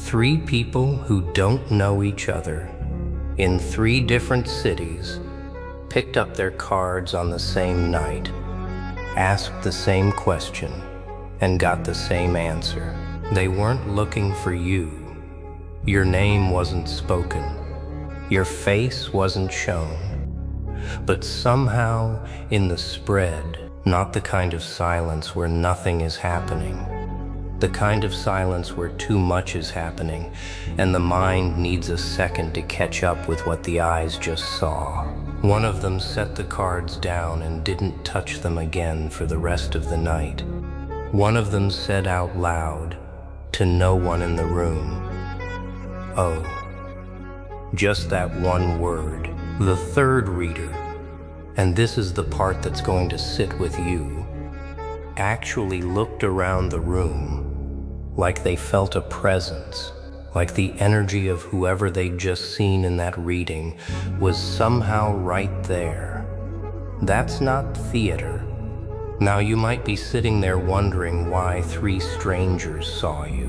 Three people who don't know each other in three different cities picked up their cards on the same night, asked the same question, and got the same answer. They weren't looking for you. Your name wasn't spoken. Your face wasn't shown. But somehow, in the spread, not the kind of silence where nothing is happening, the kind of silence where too much is happening, and the mind needs a second to catch up with what the eyes just saw. One of them set the cards down and didn't touch them again for the rest of the night. One of them said out loud, to no one in the room, "Oh." Just that one word. The third reader, and this is the part that's going to sit with you, actually looked around the room like they felt a presence, like the energy of whoever they'd just seen in that reading was somehow right there. That's not theater. Now you might be sitting there wondering why three strangers saw you.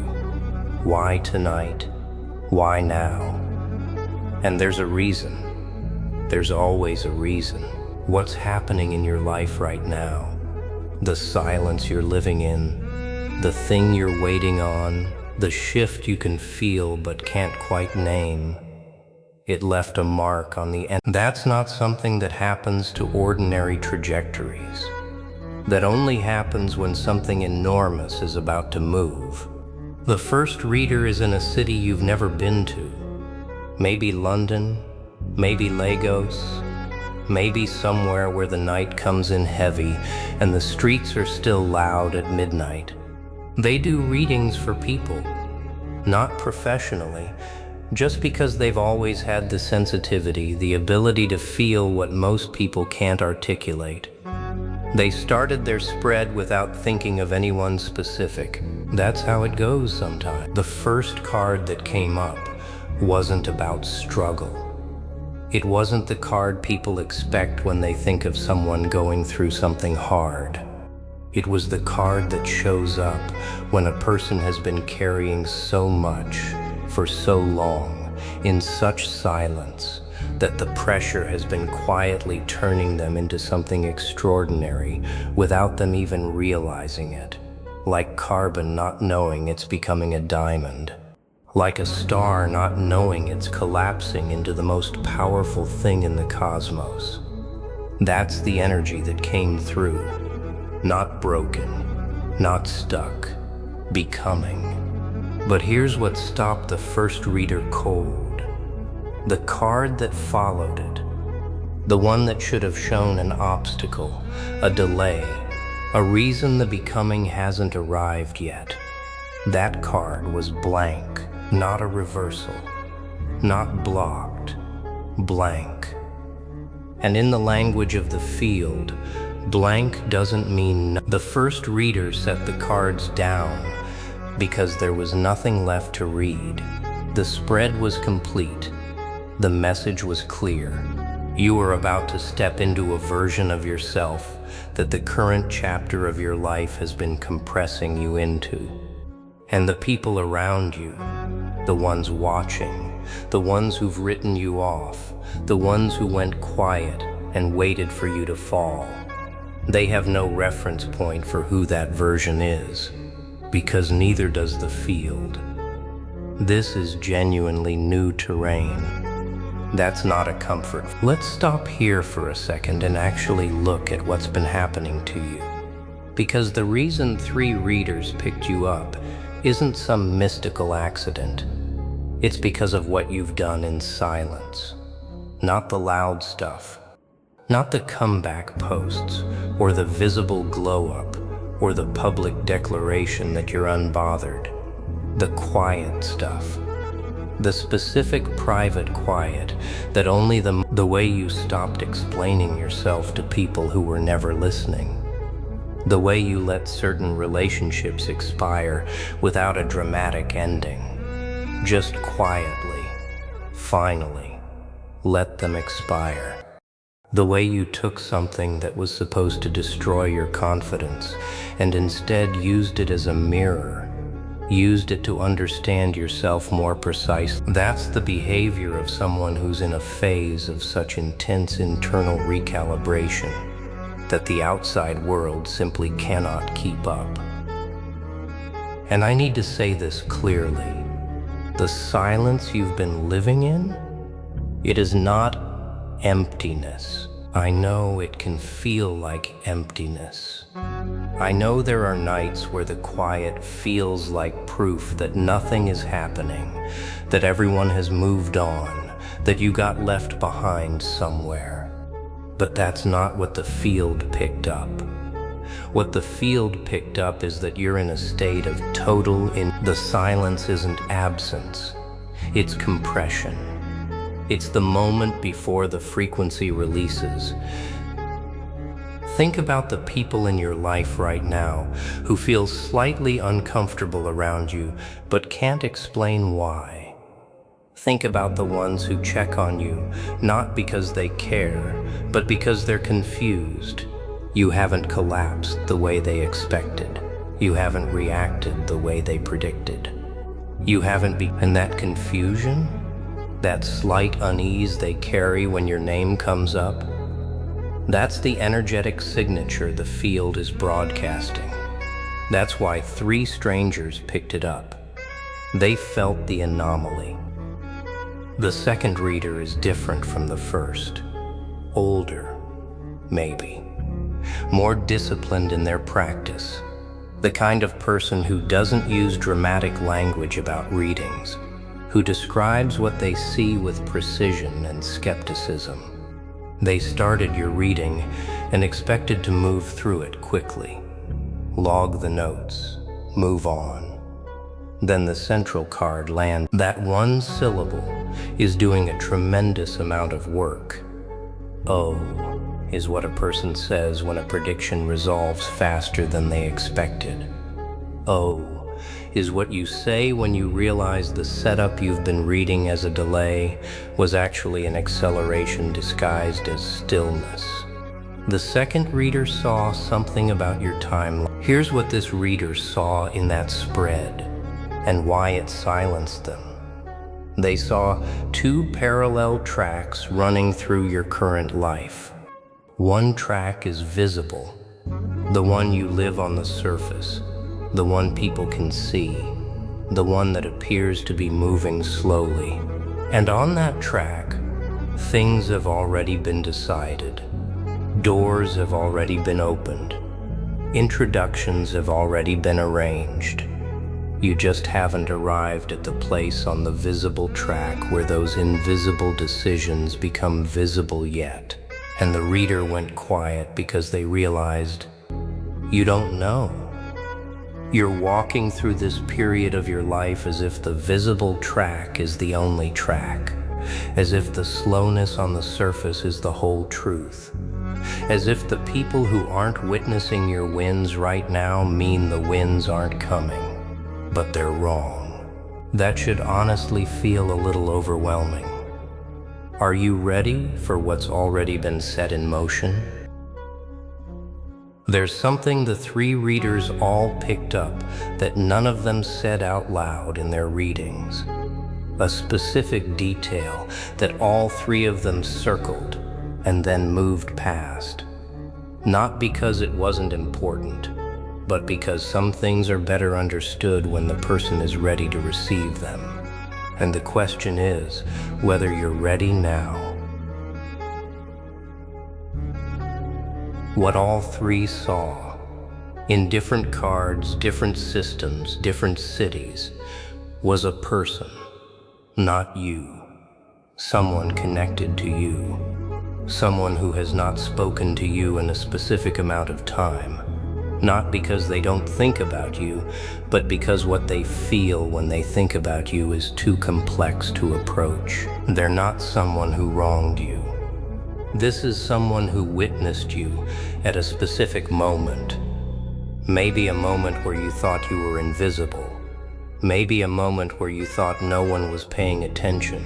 Why tonight? Why now? And there's a reason. There's always a reason. What's happening in your life right now? The silence you're living in, the thing you're waiting on, the shift you can feel but can't quite name. It left a mark on the end. That's not something that happens to ordinary trajectories. That only happens when something enormous is about to move. The first reader is in a city you've never been to. Maybe London, maybe Lagos, maybe somewhere where the night comes in heavy and the streets are still loud at midnight. They do readings for people, not professionally, just because they've always had the sensitivity, the ability to feel what most people can't articulate. They started their spread without thinking of anyone specific. That's how it goes sometimes. The first card that came up wasn't about struggle. It wasn't the card people expect when they think of someone going through something hard. It was the card that shows up when a person has been carrying so much for so long, in such silence, that the pressure has been quietly turning them into something extraordinary without them even realizing it. Like carbon not knowing it's becoming a diamond. Like a star not knowing it's collapsing into the most powerful thing in the cosmos. That's the energy that came through. Not broken, not stuck, becoming. But here's what stopped the first reader cold. The card that followed it. The one that should have shown an obstacle, a delay, a reason the becoming hasn't arrived yet. That card was blank, not a reversal, not blocked, blank. And in the language of the field, blank doesn't mean no. The first reader set the cards down because there was nothing left to read. The spread was complete. The message was clear. You were about to step into a version of yourself that the current chapter of your life has been compressing you into. And the people around you, the ones watching, the ones who've written you off, the ones who went quiet and waited for you to fall, they have no reference point for who that version is, because neither does the field. This is genuinely new terrain. That's not a comfort. Let's stop here for a second and actually look at what's been happening to you. Because the reason three readers picked you up isn't some mystical accident. It's because of what you've done in silence. Not the loud stuff. Not the comeback posts, or the visible glow-up, or the public declaration that you're unbothered. The quiet stuff. The specific private quiet that only the way you stopped explaining yourself to people who were never listening. The way you let certain relationships expire without a dramatic ending. Just quietly, finally, let them expire. The way you took something that was supposed to destroy your confidence and instead used it as a mirror. used it to understand yourself more precisely. That's the behavior of someone who's in a phase of such intense internal recalibration that the outside world simply cannot keep up. And I need to say this clearly. The silence you've been living in, it is not emptiness. I know it can feel like emptiness. I know there are nights where the quiet feels like proof that nothing is happening, that everyone has moved on, that you got left behind somewhere. But that's not what the field picked up. What the field picked up is that you're in a state of total the silence isn't absence, it's compression. It's the moment before the frequency releases. Think about the people in your life right now who feel slightly uncomfortable around you but can't explain why. Think about the ones who check on you, not because they care, but because they're confused. You haven't collapsed the way they expected. You haven't reacted the way they predicted. You haven't been, and that confusion, that slight unease they carry when your name comes up, that's the energetic signature the field is broadcasting. That's why 3 strangers picked it up. They felt the anomaly. The second reader is different from the first. Older, maybe. More disciplined in their practice. The kind of person who doesn't use dramatic language about readings, who describes what they see with precision and skepticism. They started your reading and expected to move through it quickly. Log the notes, move on. Then the central card lands. That one syllable is doing a tremendous amount of work. Oh, is what a person says when a prediction resolves faster than they expected. Oh is what you say when you realize the setup you've been reading as a delay was actually an acceleration disguised as stillness. The second reader saw something about your timeline. Here's what this reader saw in that spread and why it silenced them. They saw 2 parallel tracks running through your current life. One track is visible, the one you live on the surface, the one people can see, the one that appears to be moving slowly. And on that track, things have already been decided. Doors have already been opened. Introductions have already been arranged. You just haven't arrived at the place on the visible track where those invisible decisions become visible yet. And the reader went quiet because they realized, you don't know. You're walking through this period of your life as if the visible track is the only track, as if the slowness on the surface is the whole truth, as if the people who aren't witnessing your wins right now mean the wins aren't coming, but they're wrong. That should honestly feel a little overwhelming. Are you ready for what's already been set in motion? There's something the 3 readers all picked up that none of them said out loud in their readings. A specific detail that all 3 of them circled and then moved past. Not because it wasn't important, but because some things are better understood when the person is ready to receive them. And the question is whether you're ready now. What all 3 saw, in different cards, different systems, different cities, was a person, not you. Someone connected to you. Someone who has not spoken to you in a specific amount of time. Not because they don't think about you, but because what they feel when they think about you is too complex to approach. They're not someone who wronged you. This is someone who witnessed you at a specific moment. Maybe a moment where you thought you were invisible. Maybe a moment where you thought no one was paying attention.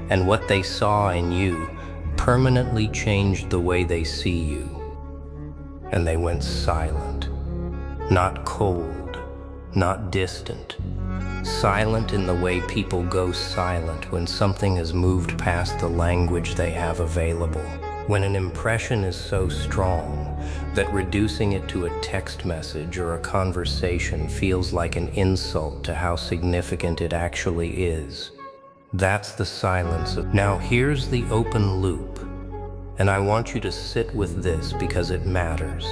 And what they saw in you permanently changed the way they see you. And they went silent. Not cold, not distant, Silent in the way people go silent when something has moved past the language they have available. When an impression is so strong that reducing it to a text message or a conversation feels like an insult to how significant it actually is. That's the silence of... Now here's the open loop, and I want you to sit with this because it matters.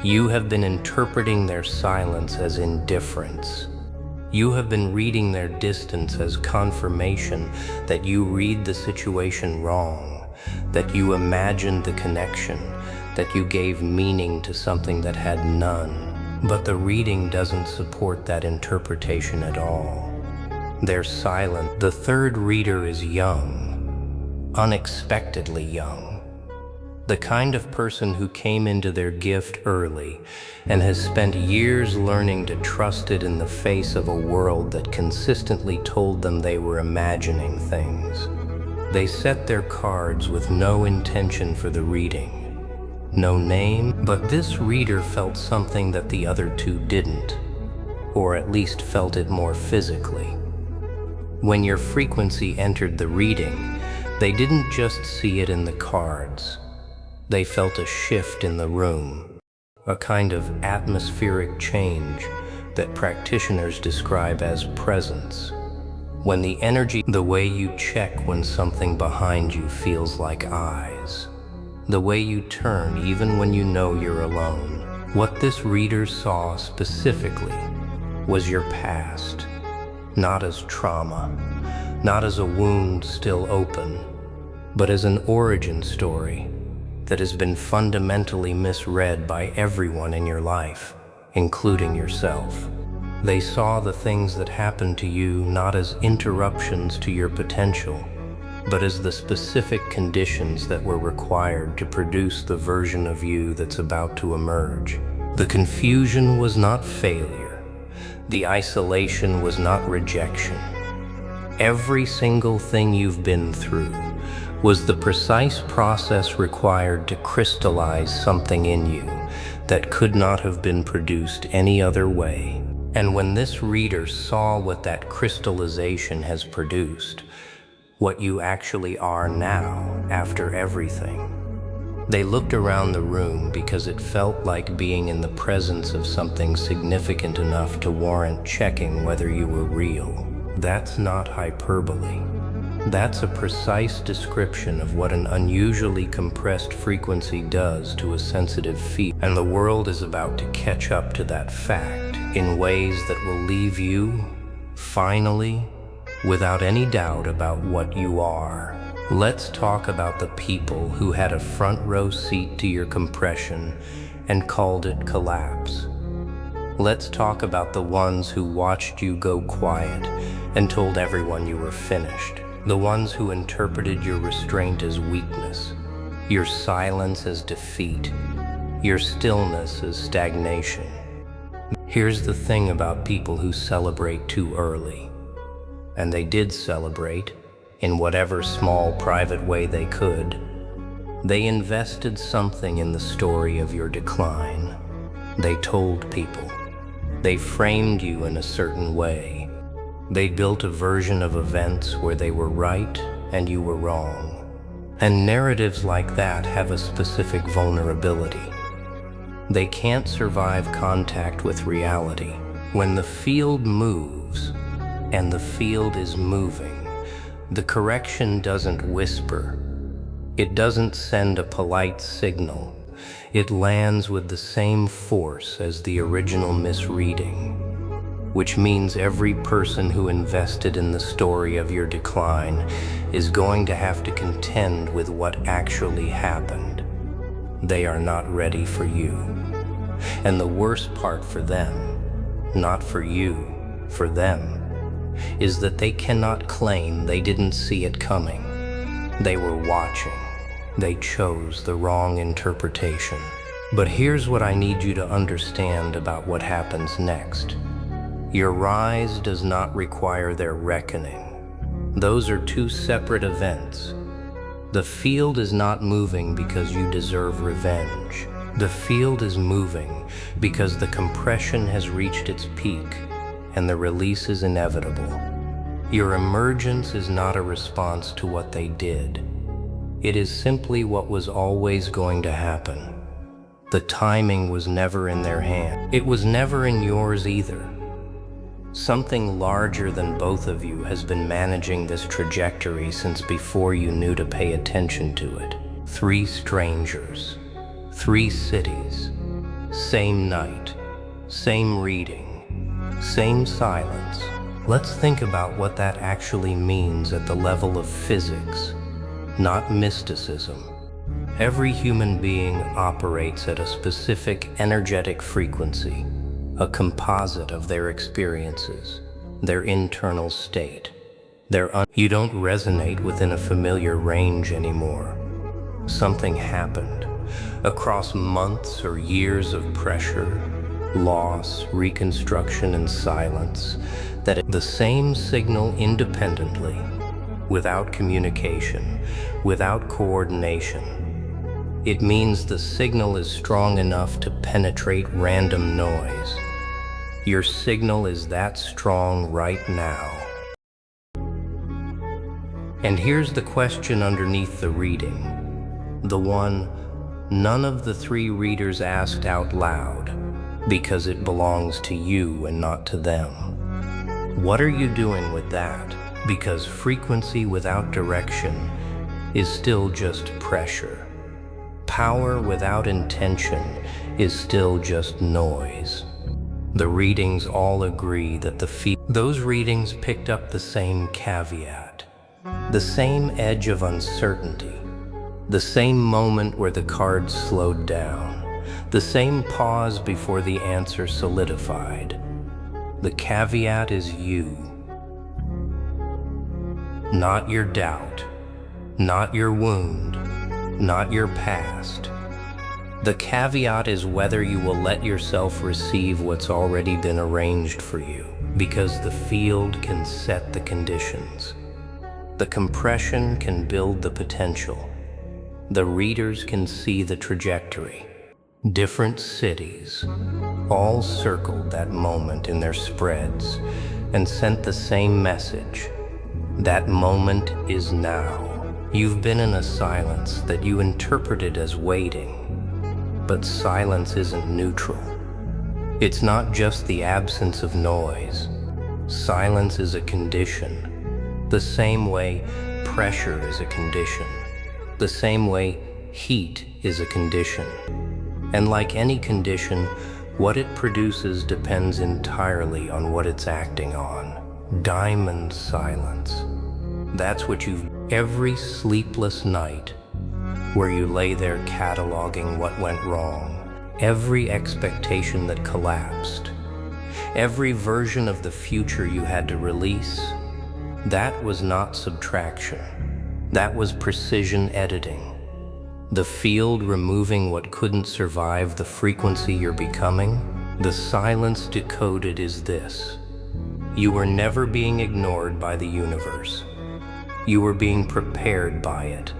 You have been interpreting their silence as indifference. You have been reading their distance as confirmation that you read the situation wrong, that you imagined the connection, that you gave meaning to something that had none. But the reading doesn't support that interpretation at all. They're silent. The third reader is young, unexpectedly young. The kind of person who came into their gift early and has spent years learning to trust it in the face of a world that consistently told them they were imagining things. They set their cards with no intention for the reading, no name, but this reader felt something that the other two didn't, or at least felt it more physically. When your frequency entered the reading, they didn't just see it in the cards. They felt a shift in the room, a kind of atmospheric change that practitioners describe as presence. When the energy, the way you check when something behind you feels like eyes, the way you turn even when you know you're alone. What this reader saw specifically was your past, not as trauma, not as a wound still open, but as an origin story that has been fundamentally misread by everyone in your life, including yourself. They saw the things that happened to you not as interruptions to your potential, but as the specific conditions that were required to produce the version of you that's about to emerge. The confusion was not failure. The isolation was not rejection. Every single thing you've been through was the precise process required to crystallize something in you that could not have been produced any other way. And when this reader saw what that crystallization has produced, what you actually are now after everything, they looked around the room because it felt like being in the presence of something significant enough to warrant checking whether you were real. That's not hyperbole. That's a precise description of what an unusually compressed frequency does to a sensitive field, and the world is about to catch up to that fact in ways that will leave you, finally, without any doubt about what you are. Let's talk about the people who had a front row seat to your compression and called it collapse. Let's talk about the ones who watched you go quiet and told everyone you were finished. The ones who interpreted your restraint as weakness, your silence as defeat, your stillness as stagnation. Here's the thing about people who celebrate too early. And they did celebrate, in whatever small private way they could. They invested something in the story of your decline. They told people. They framed you in a certain way. They built a version of events where they were right and you were wrong. And narratives like that have a specific vulnerability. They can't survive contact with reality. When the field moves, and the field is moving, the correction doesn't whisper. It doesn't send a polite signal. It lands with the same force as the original misreading. Which means every person who invested in the story of your decline is going to have to contend with what actually happened. They are not ready for you. And the worst part for them, not for you, for them, is that they cannot claim they didn't see it coming. They were watching. They chose the wrong interpretation. But here's what I need you to understand about what happens next. Your rise does not require their reckoning. Those are two separate events. The field is not moving because you deserve revenge. The field is moving because the compression has reached its peak and the release is inevitable. Your emergence is not a response to what they did. It is simply what was always going to happen. The timing was never in their hand. It was never in yours either. Something larger than both of you has been managing this trajectory since before you knew to pay attention to it. 3 strangers, 3 cities, same night, same reading, same silence. Let's think about what that actually means at the level of physics, not mysticism. Every human being operates at a specific energetic frequency, a composite of their experiences, their internal state. You don't resonate within a familiar range anymore. Something happened. Across months or years of pressure, loss, reconstruction, and silence, that the same signal independently, without communication, without coordination. It means the signal is strong enough to penetrate random noise. Your signal is that strong right now. And here's the question underneath the reading, the one none of the 3 readers asked out loud, because it belongs to you and not to them. What are you doing with that? Because frequency without direction is still just pressure. Power without intention is still just noise. The readings all agree that those readings picked up the same caveat, the same edge of uncertainty, the same moment where the cards slowed down, the same pause before the answer solidified. The caveat is you. Not your doubt, not your wound, not your past. The caveat is whether you will let yourself receive what's already been arranged for you, because the field can set the conditions. The compression can build the potential. The readers can see the trajectory. Different cities all circled that moment in their spreads and sent the same message. That moment is now. You've been in a silence that you interpreted as waiting. But silence isn't neutral. It's not just the absence of noise. Silence is a condition. The same way pressure is a condition. The same way heat is a condition. And like any condition, what it produces depends entirely on what it's acting on. Diamond silence. That's what every sleepless night, where you lay there cataloging what went wrong, every expectation that collapsed, every version of the future you had to release, that was not subtraction. That was precision editing. The field removing what couldn't survive the frequency you're becoming. The silence decoded is this: you were never being ignored by the universe. You were being prepared by it.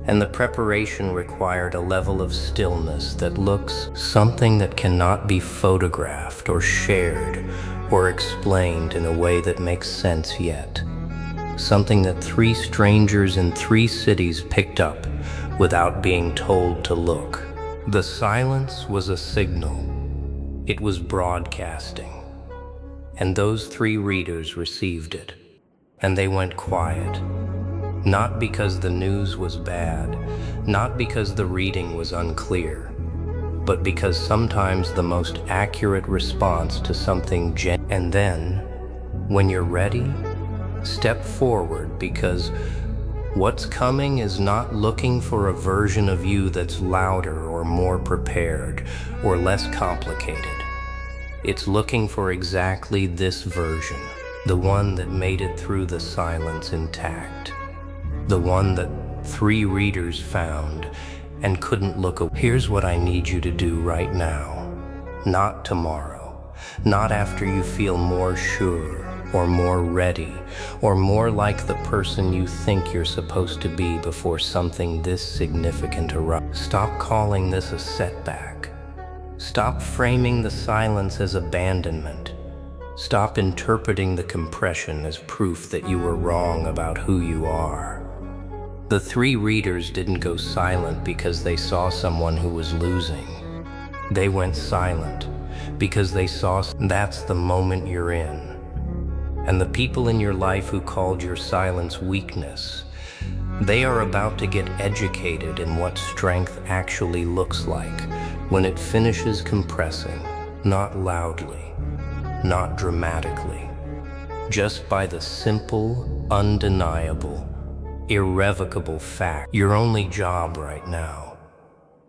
And the preparation required a level of stillness that looks something that cannot be photographed or shared or explained in a way that makes sense yet. Something that 3 strangers in 3 cities picked up without being told to look. The silence was a signal. It was broadcasting. And those 3 readers received it. And they went quiet. Not because the news was bad, not because the reading was unclear, but because sometimes the most accurate response to something and then, when you're ready, step forward, because what's coming is not looking for a version of you that's louder or more prepared or less complicated. It's looking for exactly this version, the one that made it through the silence intact. The one that 3 readers found and couldn't look away. Here's what I need you to do right now. Not tomorrow. Not after you feel more sure or more ready or more like the person you think you're supposed to be before something this significant erupts. Stop calling this a setback. Stop framing the silence as abandonment. Stop interpreting the compression as proof that you were wrong about who you are. The three readers didn't go silent because they saw someone who was losing. They went silent because they saw that's the moment you're in. And the people in your life who called your silence weakness, they are about to get educated in what strength actually looks like when it finishes compressing, not loudly, not dramatically, just by the simple, undeniable, irrevocable fact. Your only job right now,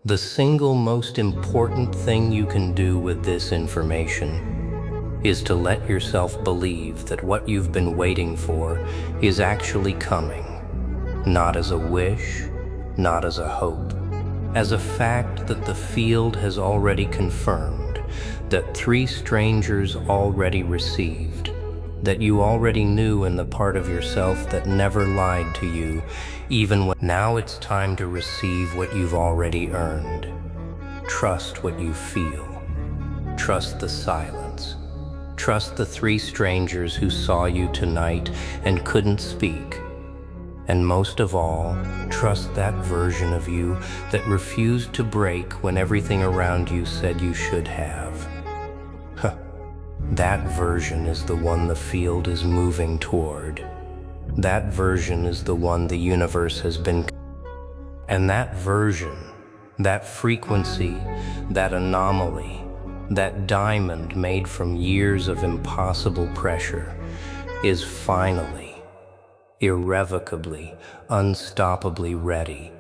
the single most important thing you can do with this information, is to let yourself believe that what you've been waiting for is actually coming, not as a wish, not as a hope, as a fact that the field has already confirmed, that three strangers already received, that you already knew in the part of yourself that never lied to you, even when now it's time to receive what you've already earned. Trust what you feel. Trust the silence. Trust the three strangers who saw you tonight and couldn't speak. And most of all, trust that version of you that refused to break when everything around you said you should have. That version is the one the field is moving toward. That version is the one the universe has been. And that version, that frequency, that anomaly, that diamond made from years of impossible pressure, is finally, irrevocably, unstoppably ready